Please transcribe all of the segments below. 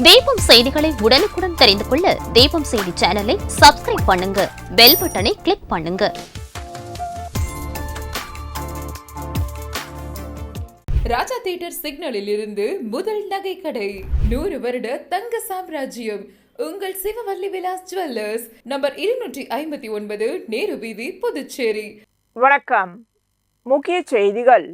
தீபம் செய்திகளை உடனுக்குடன் தெரிந்து கொள்ள தீபம் செய்தி சேனலை சப்ஸ்கிரைப் பண்ணுங்க, பெல் பட்டனை கிளிக் பண்ணுங்க. ராஜா தியேட்டர் சிக்னலில் இருந்து முதல் நகை கடை, 100 வருட தங்க சாம்ராஜ்யம் உங்கள் சிவவல்லி விலாஸ் ஜுவல்லர்ஸ், நம்பர் 259, நேரு வீதி, புதுச்சேரி. வணக்கம். முக்கிய செய்திகள்.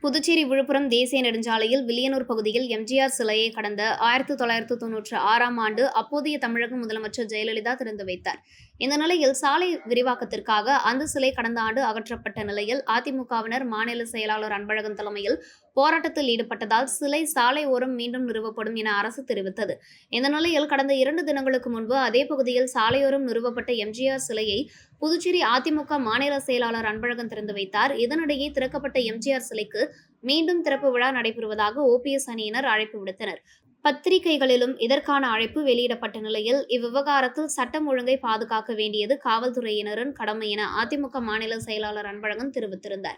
புதுச்சேரி விழுப்புரம் தேசிய நெடுஞ்சாலையில் வில்லியனூர் பகுதியில் எம்ஜிஆர் சிலையை கடந்த 1996ஆம் ஆண்டு அப்போதைய தமிழக முதலமைச்சர் ஜெயலலிதா திறந்து வைத்தார். இந்த நிலையில் சாலை விரிவாக்கத்திற்காக அந்த சிலை கடந்த ஆண்டு அகற்றப்பட்ட நிலையில் அதிமுகவினர் மாநில செயலாளர் அன்பழகன் தலைமையில் போராட்டத்தில் ஈடுபட்டதால் சிலை சாலை ஓரம் மீண்டும் நிறுவப்படும் என அரசு தெரிவித்தது. இந்த நிலையில் கடந்த 2 தினங்களுக்கு முன்பு அதே பகுதியில் சாலையோரம் நிறுவப்பட்ட எம்ஜிஆர் சிலையை புதுச்சேரி அதிமுக மாநில செயலாளர் அன்பழகன் திறந்து வைத்தார். இதனிடையே திறக்கப்பட்ட எம்ஜிஆர் சிலைக்கு மீண்டும் திறப்பு விழா நடைபெறுவதாக ஓபிஎஸ் அணியினர் அழைப்பு விடுத்தனர். பத்திரிகைகளிலும் இதற்கான அழைப்பு வெளியிடப்பட்ட நிலையில் இவ்விவகாரத்தில் சட்டம் ஒழுங்கை பாதுகாக்க வேண்டியது காவல்துறையினரின் கடமை என அதிமுக மாநில செயலாளர் அன்பழகன் தெரிவித்திருந்தார்.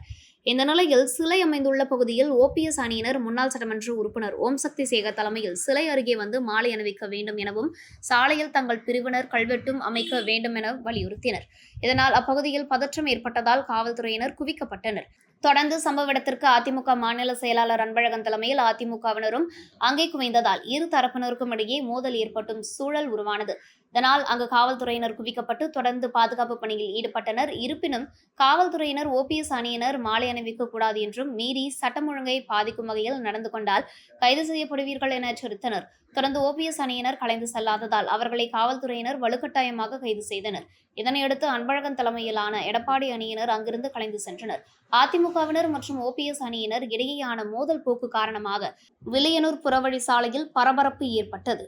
இந்த நிலையில் சிலை அமைந்துள்ள பகுதியில் ஓபிஎஸ் அணியினர் முன்னாள் சட்டமன்ற உறுப்பினர் ஓம் சக்தி சேகர் தலைமையில் சிலை அருகே வந்து மாலை அணிவிக்க வேண்டும் எனவும் சாலையில் தங்கள் பிரிவினர் கல்வெட்டும் அமைக்க வேண்டும் என வலியுறுத்தினர். இதனால் அப்பகுதியில் பதற்றம் ஏற்பட்டதால் காவல்துறையினர் குவிக்கப்பட்டனர். தொடர்ந்து சம்பவ இடத்திற்கு அதிமுக மாநில செயலாளர் அன்பழகன் தலைமையில் அதிமுகவினரும் அங்கே குவிந்ததால் இரு தரப்பினருக்கும் இடையே மோதல் ஏற்பட்டும் சூழல் உருவானது. இதனால் அங்கு காவல்துறையினர் குவிக்கப்பட்டு தொடர்ந்து பாதுகாப்பு பணியில் ஈடுபட்டனர். இருப்பினும் காவல்துறையினர் ஓபிஎஸ் அணியினர் மாலை அணிவிக்க கூடாது என்றும் மீறி சட்டம் ஒழுங்கை பாதிக்கும் வகையில் நடந்து கொண்டால் கைது செய்யப்படுவீர்கள் என எச்சரித்தனர். தொடர்ந்து ஓபிஎஸ் அணியினர் கலைந்து செல்லாததால் அவர்களை காவல்துறையினர் வலுக்கட்டாயமாக கைது செய்தனர். இதனையடுத்து அன்பழகன் தலைமையிலான எடப்பாடி அணியினர் அங்கிருந்து கலைந்து சென்றனர். அதிமுகவினர் மற்றும் ஓபிஎஸ் அணியினர் இடையேயான மோதல் போக்கு காரணமாக வில்லியனூர் புறவழி சாலையில் பரபரப்பு ஏற்பட்டது.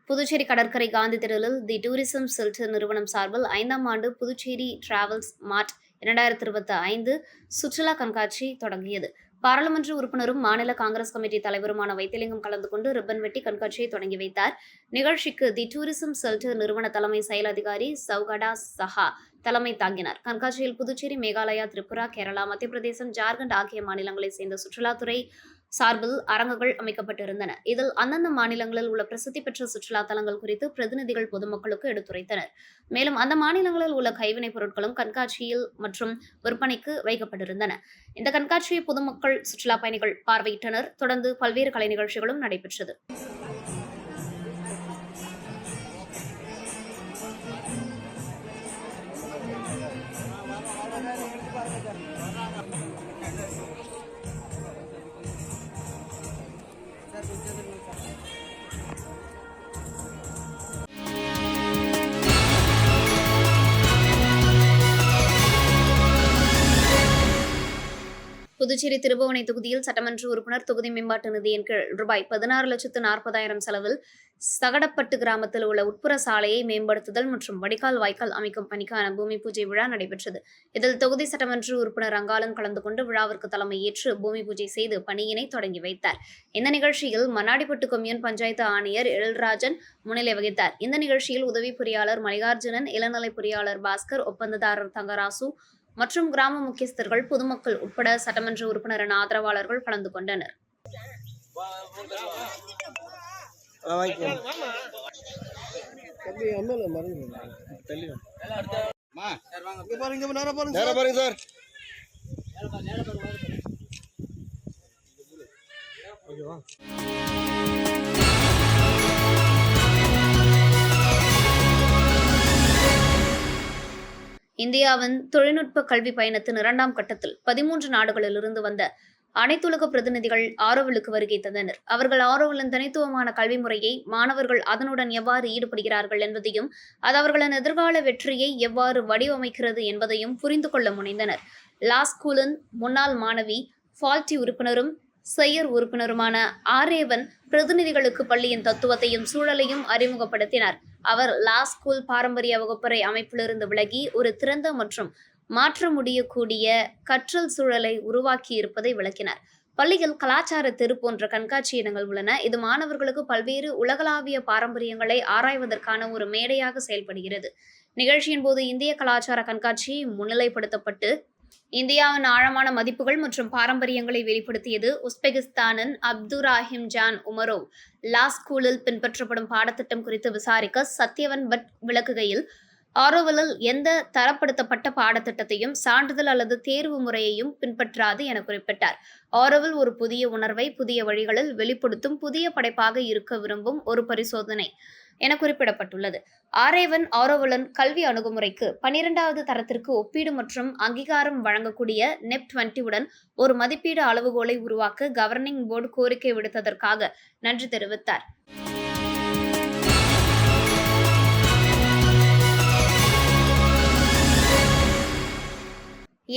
புதுச்சேரி கடற்கரை காந்தி திடலில் தி டூரிசம் ஷெல்டர் நிறுவனம் சார்பில் 5ஆம் ஆண்டு புதுச்சேரி டிராவல்ஸ் மார்ட் 2025 சுற்றுலா கண்காட்சி தொடங்கியது. பாராளுமன்ற உறுப்பினரும் மாநில காங்கிரஸ் கமிட்டி தலைவருமான வைத்திலிங்கம் கலந்து கொண்டு ரிப்பன் வெட்டி கண்காட்சியை தொடங்கி வைத்தார். நிகழ்ச்சிக்கு தி டூரிசம் ஷெல்டர் நிறுவன தலைமை செயல் அதிகாரி சௌகடா சஹா தலைமை தாங்கினார். கண்காட்சியில் புதுச்சேரி, மேகாலயா, திரிபுரா, கேரளா, மத்திய பிரதேசம், ஜார்க்கண்ட் ஆகிய மாநிலங்களைச் சேர்ந்த சுற்றுலாத்துறை சார்பில் அரங்குகள் அமைக்கப்பட்டிருந்தன. இதில் அந்தந்த மாநிலங்களில் உள்ள பிரசித்தி பெற்ற சுற்றுலா தலங்கள் குறித்து பிரதிநிதிகள் பொதுமக்களுக்கு எடுத்துரைத்தனர். மேலும் அந்த மாநிலங்களில் உள்ள கைவினைப் பொருட்களும் கண்காட்சியில் மற்றும் விற்பனைக்கு வைக்கப்பட்டிருந்தன. இந்த கண்காட்சியை பொதுமக்கள், சுற்றுலா பயணிகள் பார்வையிட்டனர். தொடர்ந்து பல்வேறு கலை நிகழ்ச்சிகளும் நடைபெற்றது. புதுச்சேரி திருபுவனை தொகுதியில் சட்டமன்ற உறுப்பினர் தொகுதி மேம்பாட்டு நிதியின் கீழ் ரூபாய் 16,40,000 செலவில் சகடப்பட்டு கிராமத்தில் உள்ள உட்புற சாலையை மேம்படுத்துதல் மற்றும் வடிகால் வாய்க்கால் அமைக்கும் பணிக்கான பூமி பூஜை விழா நடைபெற்றது. இதில் தொகுதி சட்டமன்ற உறுப்பினர் அங்காளன் கலந்து கொண்டு விழாவிற்கு தலைமை ஏற்று பூமி பூஜை செய்து பணியினை தொடங்கி வைத்தார். இந்த நிகழ்ச்சியில் மண்ணாடிப்பட்டு கொம்யூன் பஞ்சாயத்து ஆணையர் எழில்ராஜன் முன்னிலை வகித்தார். இந்த நிகழ்ச்சியில் உதவி பொறியாளர் மல்லிகார்ஜுனன், இளநிலை பொறியாளர் பாஸ்கர், ஒப்பந்ததாரர் தங்கராசு மற்றும் கிராம முக்கியஸ்தர்கள், பொதுமக்கள் உட்பட சட்டமன்ற உறுப்பினரின் ஆதரவாளர்கள் கலந்து கொண்டனர். இந்தியாவின் தொழில்நுட்ப கல்வி பயணத்தின் 2ஆம் கட்டத்தில் 13 நாடுகளிலிருந்து வந்த அனைத்துலக பிரதிநிதிகள் ஆரோவிலுக்கு வருகை தந்தனர். அவர்கள் ஆரோவிலின் தனித்துவமான கல்வி முறையை, மாணவர்கள் அதனுடன் எவ்வாறு ஈடுபடுகிறார்கள் என்பதையும், அது அவர்களின் எதிர்கால வெற்றியை எவ்வாறு வடிவமைக்கிறது என்பதையும் புரிந்து கொள்ள முனைந்தனர். லா ஸ்கூலின் முன்னாள் மாணவி, ஃபால்டி உறுப்பினரும் செயற் உறுப்பினருமான ஆரேவன் பிரதிநிதிகளுக்கு பள்ளியின் தத்துவத்தையும் சூழலையும் அறிமுகப்படுத்தினார். அவர் லா ஸ்கூல் பாரம்பரிய வகுப்பறை அமைப்பிலிருந்து விலகி ஒரு திறந்த மற்றும் மாற்ற முடியக்கூடிய கற்றல் சூழலை உருவாக்கி இருப்பதை விளக்கினார். பள்ளியில் கலாச்சார தெரு போன்ற கண்காட்சியிடங்கள் உள்ளன. இது மாணவர்களுக்கு பல்வேறு உலகளாவிய பாரம்பரியங்களை ஆராய்வதற்கான ஒரு மேடையாக செயல்படுகிறது. நிகழ்ச்சியின் போது இந்திய கலாச்சார கண்காட்சி முன்னிலைப்படுத்தப்பட்டு இந்தியாவின் ஆழமான மதிப்புகள் மற்றும் பாரம்பரியங்களை வெளிப்படுத்தியது. உஸ்பெகிஸ்தானின் அப்துராஹிம் ஜான் உமரோவ் லா ஸ்கூலில் பின்பற்றப்படும் பாடத்திட்டம் குறித்து விசாரிக்க சத்யவன் பட் விளக்குகையில், ஆரோவிலில் எந்த தரப்படுத்தப்பட்ட பாடத்திட்டத்தையும் சான்றிதழ் அல்லது தேர்வு முறையையும் பின்பற்றாது என குறிப்பிட்டார். ஆரோவில் ஒரு புதிய உணர்வை புதிய வழிகளில் வெளிப்படுத்தும் புதிய படைப்பாக இருக்க விரும்பும் ஒரு பரிசோதனை என குறிப்பிடப்பட்டுள்ளது. ஆரோவிலின் கல்வி அணுகுமுறைக்கு 12வது தரத்திற்கு ஒப்பீடு மற்றும் அங்கீகாரம் வழங்கக்கூடிய நெப் 20 உடன் ஒரு மதிப்பீடு அளவுகோலை உருவாக்க கவர்னிங் போர்டு கோரிக்கை விடுத்ததற்காக நன்றி தெரிவித்தார்.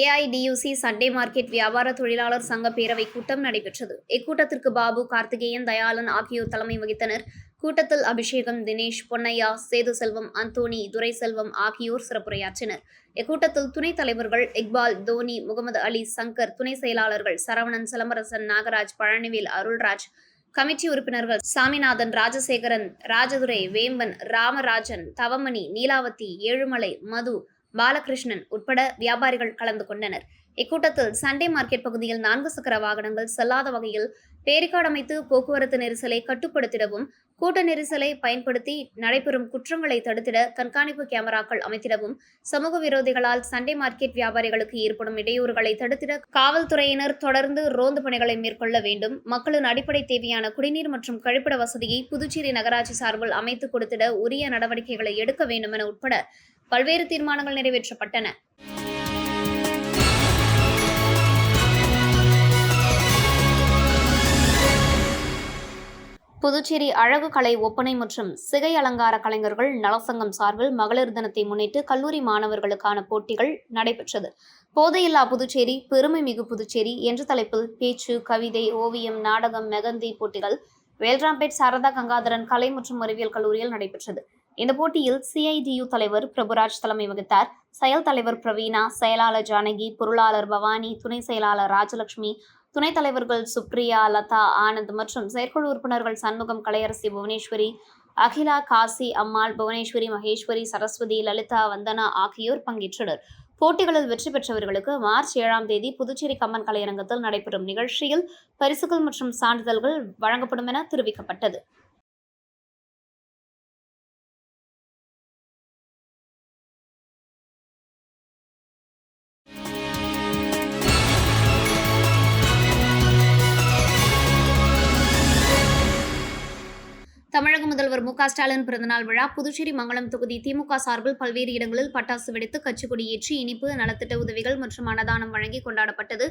ஏஐடியூசி சண்டே மார்க்கெட் வியாபார தொழிலாளர் சங்க பேரவை கூட்டம் நடைபெற்றது. இக்கூட்டத்திற்கு பாபு, கார்த்திகேயன், தயாளன் ஆகியோர் தலைமை வகித்தனர். கூட்டத்தில் அபிஷேகம், தினேஷ், பொன்னையா, சேது செல்வம், அந்தோணி, துரைசெல்வம் ஆகியோர் சிறப்புரையாற்றினர். இக்கூட்டத்தில் துணைத் தலைவர்கள் இக்பால், தோனி, முகமது அலி, சங்கர், துணை செயலாளர்கள் சரவணன், சிலம்பரசன், நாகராஜ், பழனிவேல், அருள்ராஜ், கமிட்டி உறுப்பினர்கள் சாமிநாதன், ராஜசேகரன், ராஜதுரை, வேம்பன், ராமராஜன், தவமணி, நீலாவதி, ஏழுமலை, மது, பாலகிருஷ்ணன் உட்பட வியாபாரிகள் கலந்து கொண்டனர். இக்கூட்டத்தில் சண்டே மார்க்கெட் பகுதியில் 4 சக்கர வாகனங்கள் செல்லாத வகையில் பேரிகார்டு அமைத்து போக்குவரத்து நெரிசலை கட்டுப்படுத்திடவும், கூட்ட நெரிசலை பயன்படுத்தி நடைபெறும் குற்றங்களை தடுத்திட கண்காணிப்பு கேமராக்கள் அமைத்திடவும், சமூக விரோதிகளால் சண்டே மார்க்கெட் வியாபாரிகளுக்கு ஏற்படும் இடையூறுகளை தடுத்திட காவல்துறையினர் தொடர்ந்து ரோந்து பணிகளை மேற்கொள்ள வேண்டும். மக்களின் அடிப்படை தேவையான குடிநீர் மற்றும் கழிப்பிட வசதியை புதுச்சேரி நகராட்சி சார்பில் அமைத்துக் கொடுத்திட உரிய நடவடிக்கைகளை எடுக்க வேண்டும் என உட்பட பல்வேறு தீர்மானங்கள் நிறைவேற்றப்பட்டன. புதுச்சேரி அழகு கலை, ஒப்பனை மற்றும் சிகை அலங்கார கலைஞர்கள் நலசங்கம் சார்பில் மகளிர் தினத்தை முன்னிட்டு கல்லூரி மாணவர்களுக்கான போட்டிகள் நடைபெற்றது. போதையில்லா புதுச்சேரி, பெருமை மிகு புதுச்சேரி என்ற தலைப்பில் பேச்சு, கவிதை, ஓவியம், நாடகம், மெகந்தி போட்டிகள் வேல்ராம்பேட் சாரதா கங்காதரன் கலை மற்றும் அறிவியல் கல்லூரியில் நடைபெற்றது. இந்த போட்டியில் சிஐடியு தலைவர் பிரபுராஜ் தலைமை வகித்தார். செயல் தலைவர் பிரவீனா, செயலாளர் ஜானகி, பொருளாளர் பவானி, துணை செயலாளர் ராஜலட்சுமி, துணைத் தலைவர்கள் சுப்ரியா, லதா, ஆனந்த் மற்றும் செயற்குழு உறுப்பினர்கள் சண்முகம், கலையரசி, புவனேஸ்வரி, அகிலா, காசி, அம்மாள், புவனேஸ்வரி, மகேஸ்வரி, சரஸ்வதி, லலிதா, வந்தனா ஆகியோர் பங்கேற்றனர். போட்டிகளில் வெற்றி பெற்றவர்களுக்கு மார்ச் 7ஆம் தேதி புதுச்சேரி கம்மன் கலையரங்கத்தில் நடைபெறும் நிகழ்ச்சியில் பரிசுகள் மற்றும் சான்றிதழ்கள் வழங்கப்படும் என தெரிவிக்கப்பட்டது. தமிழக முதல்வர் மு க ஸ்டாலின் பிறந்தநாள் விழா புதுச்சேரி மங்கலம் தொகுதி திமுக சார்பில் பல்வேறு இடங்களில் பட்டாசு வெடித்து, கட்சிக்கொடி ஏற்றி, இனிப்பு, நலத்திட்ட உதவிகள் மற்றும் அன்னதானம் வழங்கி கொண்டாடப்பட்டது.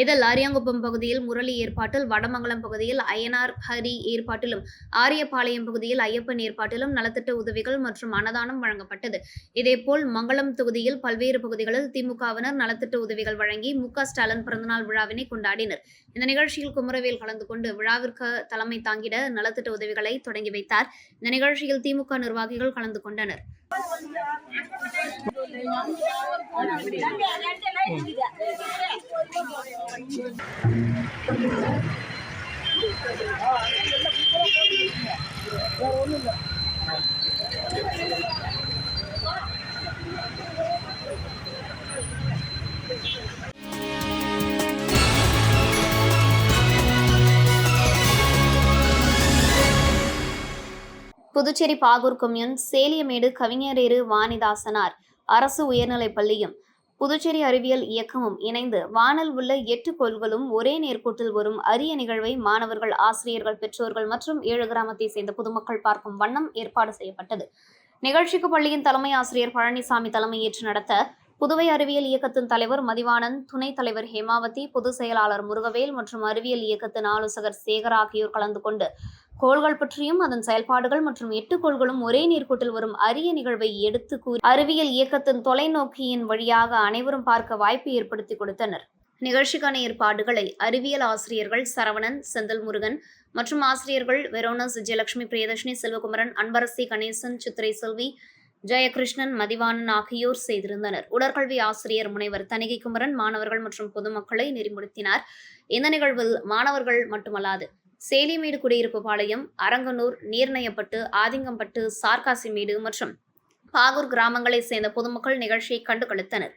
இதில் அரியாங்குப்பம் பகுதியில் முரளி ஏற்பாட்டில், வடமங்கலம் பகுதியில் ஐயனார் ஹரி ஏற்பாட்டிலும், ஆரியபாளையம் பகுதியில் ஐயப்பன் ஏற்பாட்டிலும் நலத்திட்ட உதவிகள் மற்றும் அன்னதானம் வழங்கப்பட்டது. இதேபோல் மங்கலம் தொகுதியில் பல்வேறு பகுதிகளில் திமுகவினர் நலத்திட்ட உதவிகள் வழங்கி மு க ஸ்டாலின் பிறந்தநாள் விழாவினை கொண்டாடினர். இந்த நிகழ்ச்சியில் குமரவேல் கலந்து கொண்டு விழாவிற்கு தலைமை தாங்கிட நலத்திட்ட உதவிகளை தொடங்கி வைத்தார். இந்த நிகழ்ச்சியில் திமுக நிர்வாகிகள் கலந்து கொண்டனர். புதுச்சேரி பாகூர் கொம்யூன், சேலியமேடு கவிஞரேறு வாணிதாசனார் அரசு உயர்நிலைப் பள்ளியும் புதுச்சேரி அறிவியல் இயக்கமும் இணைந்து வானில் உள்ள 8 கோள்களும் ஒரே நேர்கோட்டில் வரும் அரிய நிகழ்வை மாணவர்கள், ஆசிரியர்கள், பெற்றோர்கள் மற்றும் 7 கிராமத்தை சேர்ந்த பொதுமக்கள் பார்க்கும் வண்ணம் ஏற்பாடு செய்யப்பட்டது. நிகழ்ச்சிக்கு பள்ளியின் தலைமை ஆசிரியர் பழனிசாமி தலைமையேற்று நடத்த புதுவை அறிவியல் இயக்கத்தின் தலைவர் மதிவாணன், துணைத் தலைவர் ஹேமாவதி, பொதுச் செயலாளர் முருகவேல் மற்றும் அறிவியல் இயக்கத்தின் ஆலோசகர் சேகர் ஆகியோர் கலந்து கொண்டு கோள்கள் பற்றியும் அதன் செயல்பாடுகள் மற்றும் 8 கோள்களும் ஒரே நேர்கோட்டில் வரும் அரிய நிகழ்வை எடுத்து கூறி அறிவியல் இயக்கத்தின் தொலைநோக்கியின் வழியாக அனைவரும் பார்க்க வாய்ப்பு ஏற்படுத்தி கொடுத்தனர். நிகழ்ச்சிக்கான ஏற்பாடுகளை அறிவியல் ஆசிரியர்கள் சரவணன், செந்தில் முருகன் மற்றும் ஆசிரியர்கள் வெரோனஸ், விஜயலட்சுமி, பிரியதர்ஷினி, செல்வகுமரன், அன்பரசி, கணேசன், சித்திரை செல்வி, ஜெயகிருஷ்ணன், மதிவாணன் ஆகியோர் செய்திருந்தனர். உடற்கல்வி ஆசிரியர் முனைவர் தணிகை குமரன் மாணவர்கள் மற்றும் பொதுமக்களை நெறிமுடுத்தினார். இந்த நிகழ்வில் மாணவர்கள் மட்டுமல்லாது சேலிமேடு குடியிருப்பு பாளையம், அரங்கனூர், நீர்நயப்பட்டு, ஆதிங்கம்பட்டு, சார்காசிமேடு மற்றும் பாகூர் கிராமங்களைச் சேர்ந்த பொதுமக்கள் நிகழ்ச்சியை கண்டு களித்தனர்.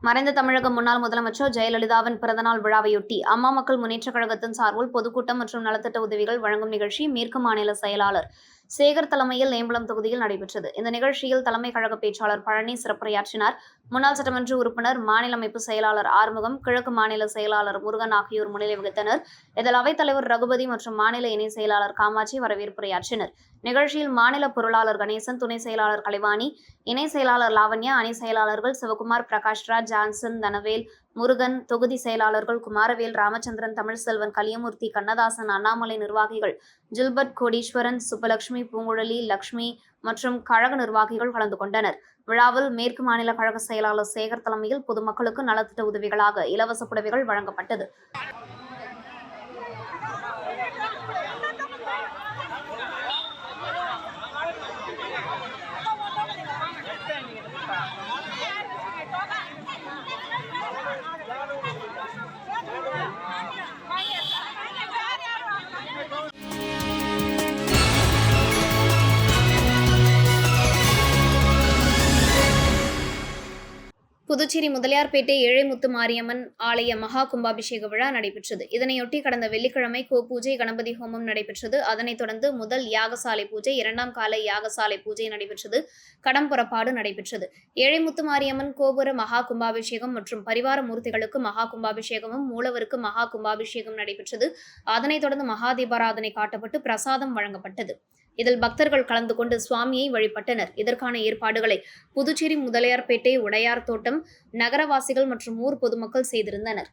மறைந்த தமிழக முன்னாள் முதலமைச்சர் ஜெயலலிதாவின் பிறந்தநாள் விழாவையொட்டி அம்மா மக்கள் முன்னேற்றக் கழகத்தின் சார்பில் பொதுக்கூட்டம் மற்றும் நலத்திட்ட உதவிகள் வழங்கும் நிகழ்ச்சி மேற்கு மாநில செயலாளர் சேகர் தலைமையில் நேம்பலம் தொகுதியில் நடைபெற்றது. இந்த நிகழ்ச்சியில் தலைமை கழக பேச்சாளர் பழனி சிறப்புரையாற்றினார். முன்னாள் சட்டமன்ற உறுப்பினர், மாநில அமைப்பு செயலாளர் ஆறுமுகம், கிழக்கு மாநில செயலாளர் முருகன் ஆகியோர் முன்னிலை வகித்தனர். இதில் அவைத்தலைவர் ரகுபதி மற்றும் மாநில இணை செயலாளர் காமாட்சி வரவேற்புரையாற்றினர். நிகழ்ச்சியில் மாநில பொருளாளர் கணேசன், துணை செயலாளர் கலைவாணி, இணை செயலாளர் லாவண்யா, அணி செயலாளர்கள் சிவகுமார், பிரகாஷ்ராஜ், ஜான்சன், தனவேல், முருகன், தொகுதி செயலாளர்கள் குமாரவேல், ராமச்சந்திரன், தமிழ்செல்வன், கலியமூர்த்தி, கண்ணதாசன், அண்ணாமலை நிர்வாகிகள் ஜில்பர்ட், கோடீஸ்வரன், சுப்பலட்சுமி, பூங்குழலி, லட்சுமி மற்றும் கழக நிர்வாகிகள் கலந்து கொண்டனர். விழாவில் மேற்கு மாநில கழக செயலாளர் சேகர் தலைமையில் பொதுமக்களுக்கு நலத்திட்ட உதவிகளாக இலவச புடவைகள் வழங்கப்பட்டது. புதுச்சேரி முதலியார்பேட்டை ஏழைமுத்து மாரியம்மன் ஆலய மகா கும்பாபிஷேக விழா நடைபெற்றது. இதனையொட்டி கடந்த வெள்ளிக்கிழமை பூஜை, கணபதி ஹோமம் நடைபெற்றது. அதனைத் தொடர்ந்து முதல் யாகசாலை பூஜை, 2ஆம் கால யாகசாலை பூஜை நடைபெற்றது. கடம் புறப்பாடு நடைபெற்றது. ஏழைமுத்து மாரியம்மன் கோபுர மகா கும்பாபிஷேகம் மற்றும் பரிவார மூர்த்திகளுக்கு மகா கும்பாபிஷேகமும், மூலவருக்கு மகா கும்பாபிஷேகம் நடைபெற்றது. அதனைத் தொடர்ந்து மகா தீபாராதனை காட்டப்பட்டு பிரசாதம் வழங்கப்பட்டது. இதில் பக்தர்கள் கலந்து கொண்டு சுவாமியை வழிபட்டனர். இதற்கான ஏற்பாடுகளை புதுச்சேரி முதலியார்பேட்டை உடையார் தோட்டம் நகரவாசிகள் மற்றும் ஊர் பொதுமக்கள் செய்திருந்தனர்.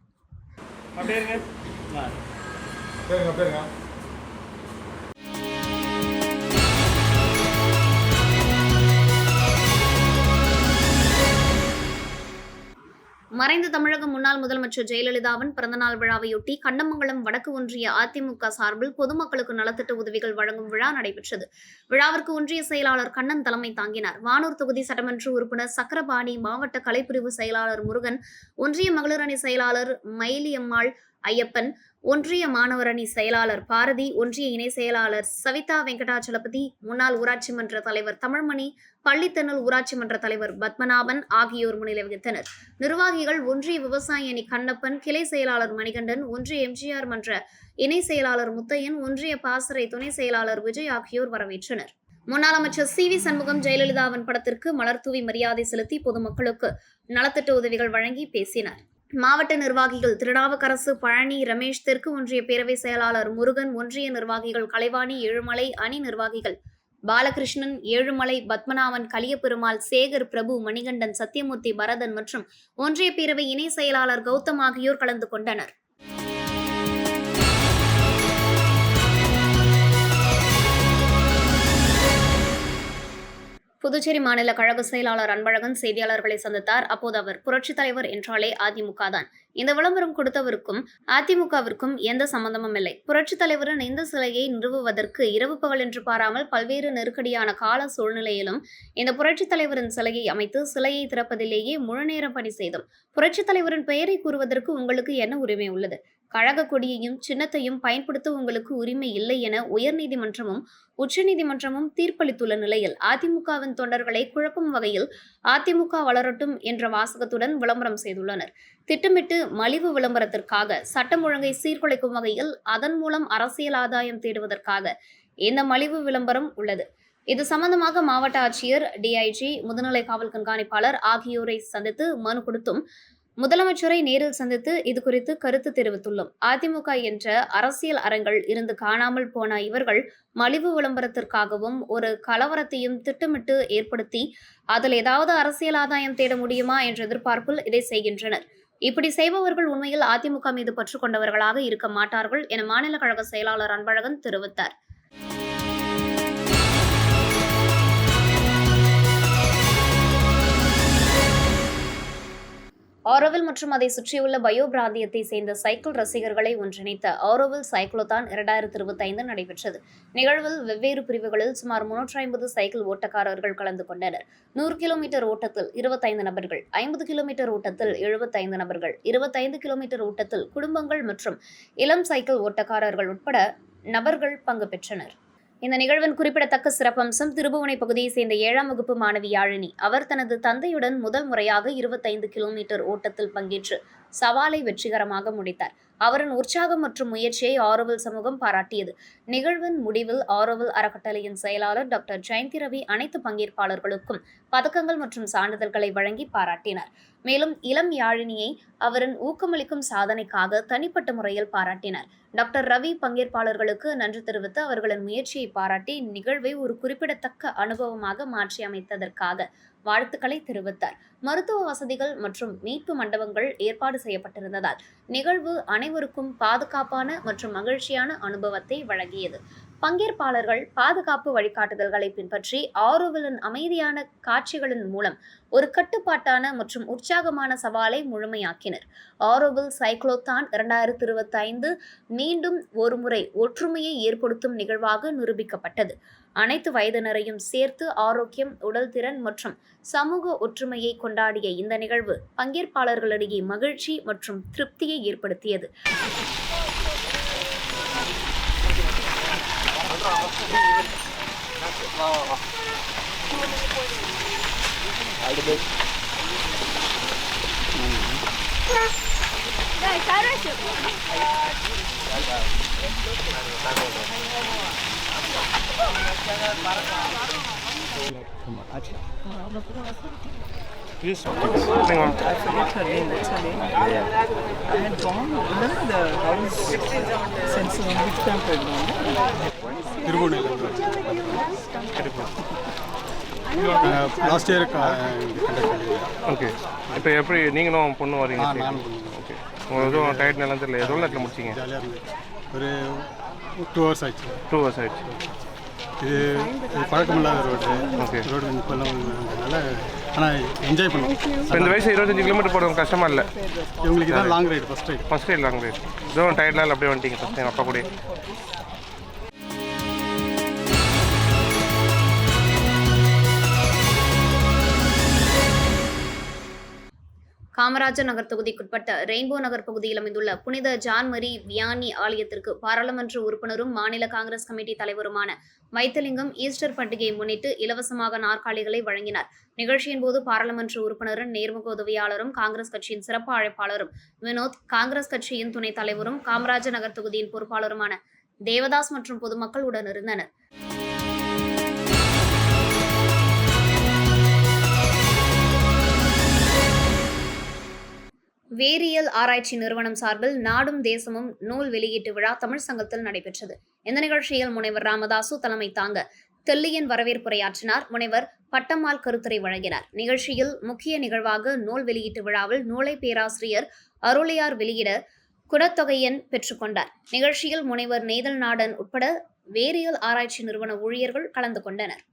மறைந்த தமிழக முன்னாள் முதலமைச்சர் ஜெயலலிதாவின் பிறந்தநாள் விழாவையொட்டி கண்டமங்கலம் வடக்கு ஒன்றிய அதிமுக சார்பில் பொதுமக்களுக்கு நலத்திட்ட உதவிகள் வழங்கும் விழா நடைபெற்றது. விழாவிற்கு ஒன்றிய செயலாளர் கண்ணன் தலைமை தாங்கினார். வானூர் தொகுதி சட்டமன்ற உறுப்பினர் சக்கரபாணி, மாவட்ட கலைப்பிரிவு செயலாளர் முருகன், ஒன்றிய மகளிர் அணி செயலாளர் மயிலியம்மாள் ஐயப்பன், ஒன்றிய மாணவர் அணி செயலாளர் பாரதி, ஒன்றிய இணை செயலாளர் சவிதா வெங்கடாச்சலபதி, முன்னாள் ஊராட்சி மன்ற தலைவர் தமிழ்மணி, பள்ளித்தென்னல் ஊராட்சி மன்ற தலைவர் பத்மநாபன் ஆகியோர் முன்னிலை வகித்தனர். நிர்வாகிகள் ஒன்றிய விவசாய அணி கண்ணப்பன், கிளை செயலாளர் மணிகண்டன், ஒன்றிய எம்ஜிஆர் மன்ற இணை செயலாளர் முத்தையன், ஒன்றிய பாசறை துணை செயலாளர் விஜய் ஆகியோர் வரவேற்றனர். முன்னாள் அமைச்சர் சி.வி. சண்முகம் ஜெயலலிதாவின் படத்திற்கு மலர் தூவி மரியாதை செலுத்தி பொதுமக்களுக்கு நலத்திட்ட உதவிகள் வழங்கி பேசினார். மாவட்ட நிர்வாகிகள் திருநாவுக்கரசு, பழனி, ரமேஷ், தெற்கு ஒன்றிய பேரவை செயலாளர் முருகன், ஒன்றிய நிர்வாகிகள் கலைவாணி, ஏழுமலை, அணி நிர்வாகிகள் பாலகிருஷ்ணன், ஏழுமலை, பத்மநாபன், கலியபெருமாள், சேகர், பிரபு, மணிகண்டன், சத்தியமூர்த்தி, பரதன் மற்றும் ஒன்றிய பேரவை இணை செயலாளர் கௌதம் ஆகியோர் கலந்து கொண்டனர். புதுச்சேரி மாநில கழக செயலாளர் அன்பழகன் செய்தியாளர்களை சந்தித்தார். அப்போது அவர், புரட்சித் தலைவர் என்றாலே அதிமுக தான். இந்த விளம்பரம் கொடுத்தவருக்கும் அதிமுகவிற்கும் எந்த சம்பந்தமும் இல்லை. புரட்சித் தலைவரின் இந்த சிலையை நிறுவுவதற்கு இரவு பகல் என்று பாராமல் பல்வேறு நெருக்கடியான கால சூழ்நிலையிலும் இந்த புரட்சித் தலைவரின் சிலையை அமைத்து சிலையை திறப்பதிலேயே முழுநேரம் பணி செய்தோம். புரட்சித் தலைவரின் பெயரை கூறுவதற்கு உங்களுக்கு என்ன உரிமை உள்ளது? கழக கொடியையும் சின்னத்தையும் பயன்படுத்த உங்களுக்கு உரிமை இல்லை என உயர்நீதிமன்றமும் உச்சநீதிமன்றமும் தீர்ப்பளித்துள்ள நிலையில் அதிமுகவின் தொண்டர்களை குழப்பும் வகையில் அதிமுக வளரட்டும் என்ற வாசகத்துடன் விளம்பரம் செய்துள்ளனர். திட்டமிட்டு மலிவு விளம்பரத்திற்காக, சட்டம் ஒழுங்கை சீர்குலைக்கும் வகையில் அதன் மூலம் அரசியல் ஆதாயம் தேடுவதற்காக இந்த மலிவு விளம்பரம் உள்ளது. இது சம்பந்தமாக மாவட்ட ஆட்சியர், டிஐஜி, முதுநிலை காவல் கண்காணிப்பாளர் ஆகியோரை சந்தித்து மனு கொடுத்தும் முதலமைச்சரை நேரில் சந்தித்து இது குறித்து கருத்து தெரிவித்துள்ளோம். அதிமுக என்ற அரசியல் அரங்கில் இருந்து காணாமல் போன இவர்கள் மலிவு விளம்பரத்திற்காகவும் ஒரு கலவரத்தையும் திட்டமிட்டு ஏற்படுத்தி அதில் ஏதாவது அரசியல் ஆதாயம் தேட முடியுமா என்ற எதிர்பார்ப்பில் இதை செய்கின்றனர். இப்படி செய்பவர்கள் உண்மையில் அதிமுக மீது பற்று கொண்டவர்களாக இருக்க மாட்டார்கள் என மாநில கழக செயலாளர் அன்பழகன் தெரிவித்தார். ஆரோவில் மற்றும் அதை சுற்றியுள்ள பயோ பிராந்தியத்தை சேர்ந்த சைக்கிள் ரசிகர்களை ஒன்றிணைத்த ஆரோவில் சைக்ளோதான் 2025 நடைபெற்றது. நிகழ்வில் வெவ்வேறு பிரிவுகளில் சுமார் 350 சைக்கிள் ஓட்டக்காரர்கள் கலந்து கொண்டனர். 100 கிலோமீட்டர் ஓட்டத்தில் 25 நபர்கள், 50 கிலோமீட்டர் ஓட்டத்தில் 75 நபர்கள், 25 கிலோமீட்டர் ஓட்டத்தில் குடும்பங்கள் மற்றும் இளம் சைக்கிள் ஓட்டக்காரர்கள் உட்பட நபர்கள் பங்கு பெற்றனர். இந்த நிகழ்வின் குறிப்பிடத்தக்க சிறப்பம்சம் திருபுவனை பகுதியை சேர்ந்த 7ஆம் வகுப்பு மாணவி யாழினி. அவர் தனது தந்தையுடன் முதல் முறையாக 25 கிலோமீட்டர் ஓட்டத்தில் பங்கேற்று சவாலை வெற்றிகரமாக முடித்தார். அவரின் உற்சாகம் மற்றும் முயற்சியை ஆரோவில் சமூகம் பாராட்டியது. நிகழ்வின் முடிவில் ஆரோவில் அறக்கட்டளையின் செயலாளர் டாக்டர் ஜெயந்தி ரவி அனைத்து பங்கேற்பாளர்களுக்கும் பதக்கங்கள் மற்றும் சான்றிதழ்களை வழங்கி பாராட்டினார். மேலும் இளம் யாழினியை அவரின் ஊக்கமளிக்கும் சாதனைக்காக தனிப்பட்ட முறையில் பாராட்டினார். டாக்டர் ரவி பங்கேற்பாளர்களுக்கு நன்றி தெரிவித்து அவர்களின் முயற்சியை பாராட்டி நிகழ்வை ஒரு குறிப்பிடத்தக்க அனுபவமாக மாற்றி அமைத்ததற்காக வாழ்த்துக்களை தெரிவித்தார். மருத்துவ வசதிகள் மற்றும் மீட்பு மண்டபங்கள் ஏற்பாடு செய்யப்பட்டிருந்ததால் நிகழ்வு அனைவருக்கும் பாதுகாப்பான மற்றும் மகிழ்ச்சியான அனுபவத்தை வழங்கியது. பங்கேற்பாளர்கள் பாதுகாப்பு வழிகாட்டுதல்களை பின்பற்றி ஆரோவிலின் அமைதியான காட்சிகளின் மூலம் ஒரு கட்டுப்பாட்டான மற்றும் உற்சாகமான சவாலை முழுமையாக்கினர். ஆரோவில் சைக்ளோதான் 2025 மீண்டும் ஒருமுறை ஒற்றுமையை ஏற்படுத்தும் நிகழ்வாக நிரூபிக்கப்பட்டது. அனைத்து வயதினரையும் சேர்த்து ஆரோக்கியம், உடல் திறன் மற்றும் சமூக ஒற்றுமையை கொண்டாடிய இந்த நிகழ்வு பங்கேற்பாளர்களிடையே மகிழ்ச்சி மற்றும் திருப்தியை ஏற்படுத்தியது. Please. I forget her name. What's her name? I had gone. Remember the house since which camp I had gone? Last year okay. இப்போ எப்படி நீங்களும் பொண்ணு வரீங்க? ஓகே. உங்களுக்கு எதுவும் டயர்ட் நிலம் தெரியல, எவ்வளோ நேரத்தில் முடிச்சிங்க? ஜாலியாக இருந்தது. ஒரு 2 hours ஆயிடுச்சு. 2 hours ஆயிடுச்சு. இது பழக்கமில்லாத ரோடு. ஓகே. ரோடு இப்போல்லாம் அதனால ஆனால் என்ஜாய் பண்ணுவோம். இப்போ இந்த வயசு 25 கிலோமீட்டர் போகிறது கஷ்டமா இல்லை? இவங்களுக்கு தான் long ride first ride. First ride long ride. எதுவும் டயர்ட்லாம் அப்படியே வந்துட்டீங்க ஃபஸ்ட் டைம் அப்பா கூட? காமராஜர் நகர் தொகுதிக்குட்பட்ட ரெயின்போ நகர் பகுதியில் அமைந்துள்ள புனித ஜான் மரி வியானி ஆலயத்திற்கு பாராளுமன்ற உறுப்பினரும் மாநில காங்கிரஸ் கமிட்டி தலைவருமான வைத்திலிங்கம் ஈஸ்டர் பண்டிகையை முன்னிட்டு இலவசமாக நாற்காலிகளை வழங்கினார். நிகழ்ச்சியின் போது பாராளுமன்ற உறுப்பினரின் நேர்முக உதவியாளரும் காங்கிரஸ் கட்சியின் சிறப்பு அழைப்பாளரும் வினோத், காங்கிரஸ் கட்சியின் துணைத் தலைவரும் காமராஜர் நகர் தொகுதியின் பொறுப்பாளருமான தேவதாஸ் மற்றும் பொதுமக்கள் உடனிருந்தனர். வேதியியல் ஆராய்ச்சி நிறுவனம் சார்பில் நாடும் தேசமும் நூல் வெளியீட்டு விழா தமிழ் சங்கத்தில் நடைபெற்றது. இந்த நிகழ்ச்சியில் முனைவர் ராமதாசு தலைமை தாங்க தெல்லியன் வரவேற்புரையாற்றினார். முனைவர் பட்டம்மாள் கருத்துரை வழங்கினார். நிகழ்ச்சியில் முக்கிய நிகழ்வாக நூல் வெளியீட்டு விழாவில் நூலை பேராசிரியர் அருளையார் வெளியிட குணத்தொகையன் பெற்றுக்கொண்டார். நிகழ்ச்சியில் முனைவர் நெய்தல் நாடன் உட்பட வேதியியல் ஆராய்ச்சி நிறுவன ஊழியர்கள் கலந்து கொண்டனர்.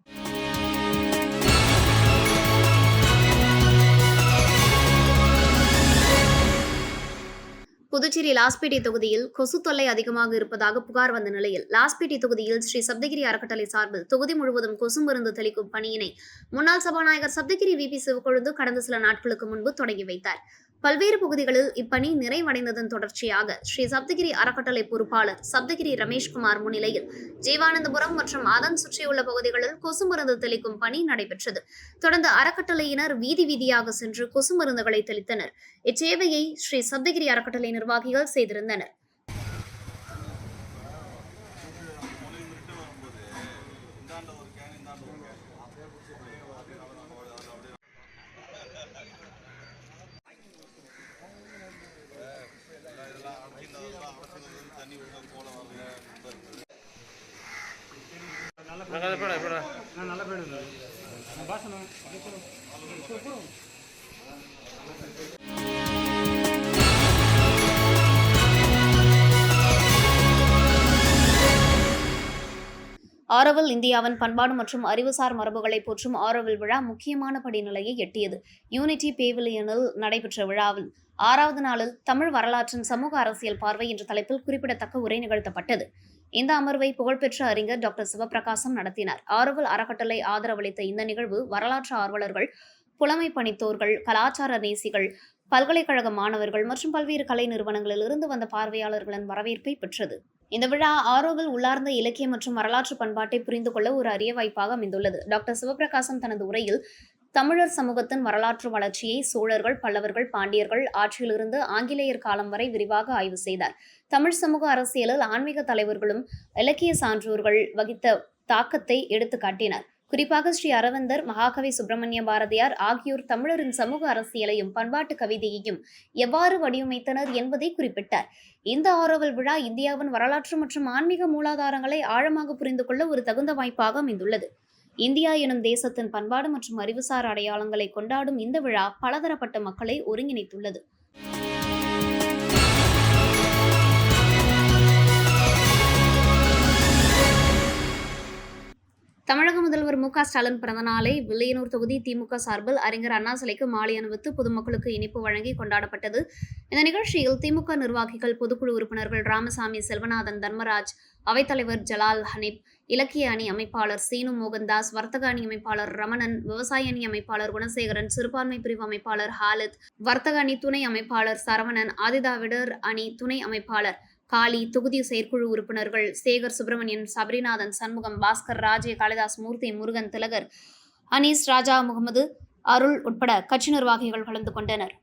புதுச்சேரி லாஸ்பேட்டை தொகுதியில் கொசு தொல்லை அதிகமாக இருப்பதாக புகார் வந்த நிலையில் லாஸ்பேட்டை தொகுதியில் ஸ்ரீ சப்தகிரி அறக்கட்டளை சார்பில் தொகுதி முழுவதும் கொசு மருந்து தெளிக்கும் பணியினை முன்னாள் சபாநாயகர் சப்தகிரி VP சிவக்கொழுந்து கடந்த சில நாட்களுக்கு முன்பு தொடங்கி வைத்தார். பல்வேறு பகுதிகளில் இப்பணி நிறைவடைந்ததன் தொடர்ச்சியாக ஸ்ரீ சப்தகிரி அறக்கட்டளை பொறுப்பாளர் சப்தகிரி ரமேஷ்குமார் முன்னிலையில் ஜீவானந்தபுரம் மற்றும் அதன் சுற்றியுள்ள பகுதிகளில் கொசு மருந்து தெளிக்கும் பணி நடைபெற்றது. தொடர்ந்து அறக்கட்டளையினர் வீதி வீதியாக சென்று கொசு மருந்துகளை தெளித்தனர். இச்சேவையை ஸ்ரீ சப்தகிரி அறக்கட்டளை நிர்வாகிகள் செய்திருந்தனர். நல்ல ஆரோவில் இந்தியாவின் பண்பாடு மற்றும் அறிவுசார் மரபுகளை போற்றும் ஆரோவில் விழா முக்கியமான படிநிலையை எட்டியது. யூனிட்டி பேவிலியனில் நடைபெற்ற விழாவில் 6வது நாளில் தமிழ் வரலாற்றின் சமூக அரசியல் பார்வை என்ற தலைப்பில் குறிப்பிடத்தக்க உரை நிகழ்த்தப்பட்டது. இந்த அமர்வை புகழ்பெற்ற அறிஞர் டாக்டர் சிவபிரகாசம் நடத்தினார். ஆரோவில் அறக்கட்டளை ஆதரவளித்த இந்த நிகழ்வு வரலாற்று ஆர்வலர்கள், புலமை பணித்தோர்கள், கலாச்சார நேசிகள், பல்கலைக்கழக மாணவர்கள் மற்றும் பல்வேறு கலை நிறுவனங்களில் இருந்து வந்த பார்வையாளர்களின் வரவேற்பை பெற்றது. இந்த விழா ஆரோவில் உள்ளார்ந்த இலக்கிய மற்றும் வரலாற்று பண்பாட்டை புரிந்து கொள்ள ஒரு அரிய வாய்ப்பாக அமைந்துள்ளது. டாக்டர் சிவபிரகாசம் தனது உரையில் தமிழர் சமூகத்தின் வரலாற்று வளர்ச்சியை சோழர்கள், பல்லவர்கள், பாண்டியர்கள் ஆட்சியிலிருந்து ஆங்கிலேயர் காலம் வரை விரிவாக ஆய்வு செய்தார். தமிழ் சமூக அரசியலில் ஆன்மீக தலைவர்களும் இலக்கிய சான்றோர்கள் வகித்த தாக்கத்தை எடுத்து காட்டினார். குறிப்பாக ஸ்ரீ அரவிந்தர், மகாகவி சுப்பிரமணிய பாரதியார் ஆகியோர் தமிழரின் சமூக அரசியலையும் பண்பாட்டு கவிதையையும் எவ்வாறு வடிவமைத்தனர் என்பதை குறிப்பிட்டார். இந்த ஆரோவில் விழா இந்தியாவின் வரலாற்று மற்றும் ஆன்மீக மூலாதாரங்களை ஆழமாக புரிந்து கொள்ள ஒரு தகுந்த வாய்ப்பாக அமைந்துள்ளது. இந்தியா எனும் தேசத்தின் பண்பாடு மற்றும் அறிவுசார் அடையாளங்களை கொண்டாடும் இந்த விழா பலதரப்பட்ட மக்களை ஒருங்கிணைத்துள்ளது. தமிழக முதல்வர் மு.க.ஸ்டாலின் பிறந்தநாளை வில்லியனூர் தொகுதி திமுக சார்பில் அறிஞர் அண்ணா சிலைக்கு மாலை அணிவித்து பொதுமக்களுக்கு இனிப்பு வழங்கி கொண்டாடப்பட்டது. இந்த நிகழ்ச்சியில் திமுக நிர்வாகிகள், பொதுக்குழு உறுப்பினர்கள் ராமசாமி, செல்வநாதன், தர்மராஜ், அவைத்தலைவர் ஜலால் ஹனீப், இலக்கிய அணி அமைப்பாளர் சீனு மோகன்தாஸ், வர்த்தக அணி அமைப்பாளர் ரமணன், விவசாய அணி அமைப்பாளர் குணசேகரன், சிறுபான்மை பிரிவு அமைப்பாளர் ஹாலித், வர்த்தக அணி துணை அமைப்பாளர் சரவணன், ஆதிதிராவிடர் அணி துணை அமைப்பாளர் காளி, தொகுதி செயற்குழு உறுப்பினர்கள் சேகர், சுப்பிரமணியன், சபரிநாதன், சண்முகம், பாஸ்கர், ராஜே, காளிதாஸ், மூர்த்தி, முருகன், திலகர், அனீஸ், ராஜா, முகமது, அருள் உட்பட கட்சி நிர்வாகிகள் கலந்து கொண்டனர்.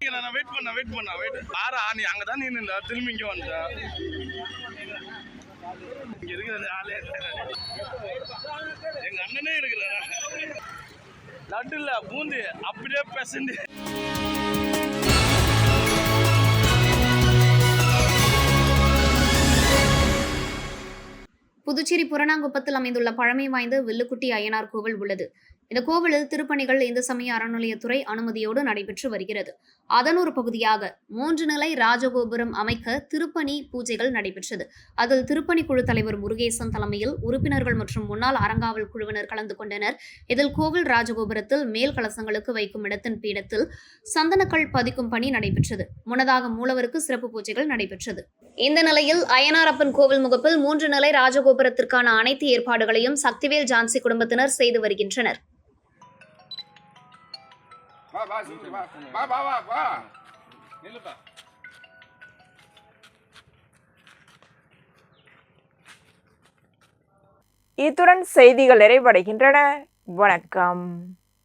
புதுச்சேரி புரணாங்குப்பத்தில் அமைந்துள்ள பழமை வாய்ந்த வில்லுக்குட்டி அய்யனார் கோவில் உள்ளது. இந்த கோவிலில் திருப்பணிகள் இந்து சமய அறநிலையத்துறை அனுமதியோடு நடைபெற்று வருகிறது. அதன் ஒரு பகுதியாக 3 நிலை ராஜகோபுரம் அமைக்க திருப்பணி பூஜைகள் நடைபெற்றது. அதில் திருப்பணி குழு தலைவர் முருகேசன் தலைமையில் உறுப்பினர்கள் மற்றும் முன்னாள் அறங்காவல் குழுவினர் கலந்து கொண்டனர். இதில் கோவில் ராஜகோபுரத்தில் மேல் கலசங்களுக்கு வைக்கும் இடத்தின் பீடத்தில் சந்தனக்கல் பதிக்கும் பணி நடைபெற்றது. முன்னதாக மூலவருக்கு சிறப்பு பூஜைகள் நடைபெற்றது. இந்த நிலையில் அய்யனாரப்பன் கோவில் முகப்பில் 3 நிலை ராஜகோபுரத்திற்கான அனைத்து ஏற்பாடுகளையும் சக்திவேல் ஜான்சி குடும்பத்தினர் செய்து வருகின்றனர். இத்துடன் செய்திகள் நிறைவடைகின்றன. வணக்கம்.